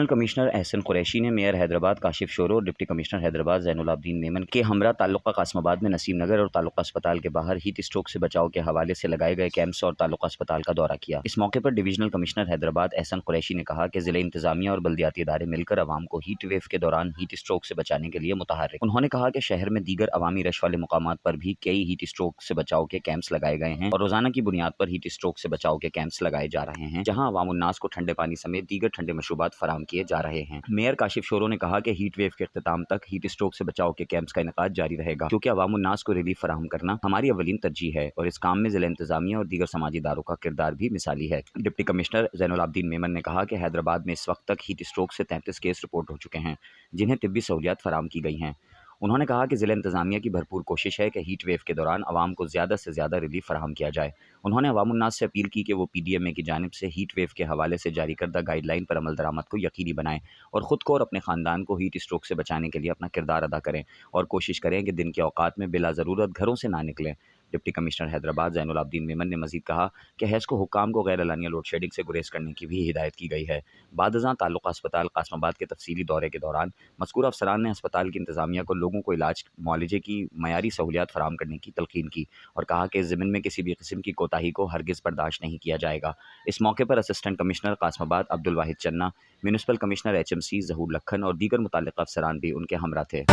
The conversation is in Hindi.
डिवीजनल कमिश्नर एहसन कुरैशी ने मेयर हैदराबाद काशिफ शोरो और डिप्टी कमिश्नर हैदराबाद ज़ैनुल आबदीन मेमन के हमरा ताल्लुका कासमाबाद में नसीम नगर और ताल्लुका अस्पताल के बाहर हीट स्ट्रोक से बचाव के हवाले से लगाए गए कैंप्स और ताल्लुका अस्पताल का दौरा किया। इस मौके पर डिवीजनल कमिश्नर हैदराबाद एहसन कुरैशी ने कहा कि जिले इंतजामिया और बल्दियाती इदारे मिलकर अवाम को हीट वेव के दौरान हीट स्ट्रोक से बचाने के लिए मुतहर्रिक। उन्होंने कहा कि शहर में दीगर अवामी रश वाले मुकामात पर भी कई हीट स्ट्रोक से बचाव के कैंप्स लगाए गए हैं और रोजाना की बुनियाद पर हीट स्ट्रोक से बचाव के कैंप्स लगाए जा रहे हैं, जहां अवाम उन्नास को ठंडे पानी समेत दीगर ठंडे मशरूबात फराहम किए जा रहे हैं। मेयर काशिफ शोरो ने कहा कि हीट वेव के इख्तिताम तक हीट स्ट्रोक से बचाव के कैंप्स का इनकाद जारी रहेगा, क्योंकि अवाम उन्नास को रिलीफ फराहम करना हमारी अवलीन तरजीह है और इस काम में जिला इंतजामिया और दीगर समाजी इदारों का किरदार भी मिसाली है। डिप्टी कमिश्नर ज़ैनुल आबदीन मेमन ने कहा कि हैदराबाद में इस वक्त तक हीट स्ट्रोक से 33 केस रिपोर्ट हो चुके हैं, जिन्हें तिब्बी सहूलियात फराहम की गई हैं। उन्होंने कहा कि जिला इंतजामिया की भरपूर कोशिश है कि हीट वेव के दौरान आवाम को ज़्यादा से ज़्यादा रिलीफ फराहम किया जाए। उन्होंने अवाम उन्नास से अपील की कि वो PDMA की जानिब से हीट वेव के हवाले से जारी करदा गाइडलाइन पर अमल दरामद को यकीनी बनाएं और ख़ुद को और अपने ख़ानदान को हीट स्ट्रोक से बचाने के लिए अपना किरदार अदा करें और कोशिश करें कि दिन के औकात में बिला ज़रूरत घरों से ना निकलें। डिप्टी कमिश्नर हैदराबाद ज़ैनुल आबदीन मेमन ने मजीद कहा कि हैज़ को हुक्काम को गैर एलानिया लोड शेडिंग से गुरेज करने की भी हिदायत की गई है। बादज़ां ताल्लुका अस्पताल कासमाबाद के तफसीली दौरे के दौरान मज़कूर अफसरान ने अस्पताल की इंतजामिया को लोगों को इलाज मुआलजे की मयारी सहूलियात फराहम करने की तलकीन की और कहा कि इस ज़मीन में किसी भी किस्म की कोताही को हरगिज़ बर्दाश्त नहीं किया जाएगा। इस मौके पर असिस्टेंट कमिश्नर कासमाबाद अब्दुल वाहिद चन्ना, म्यूनिसिपल कमिश्नर HMC ज़हूर लखन और दीगर मुतल्लिक़ अफसरान भी उनके हमरा थे।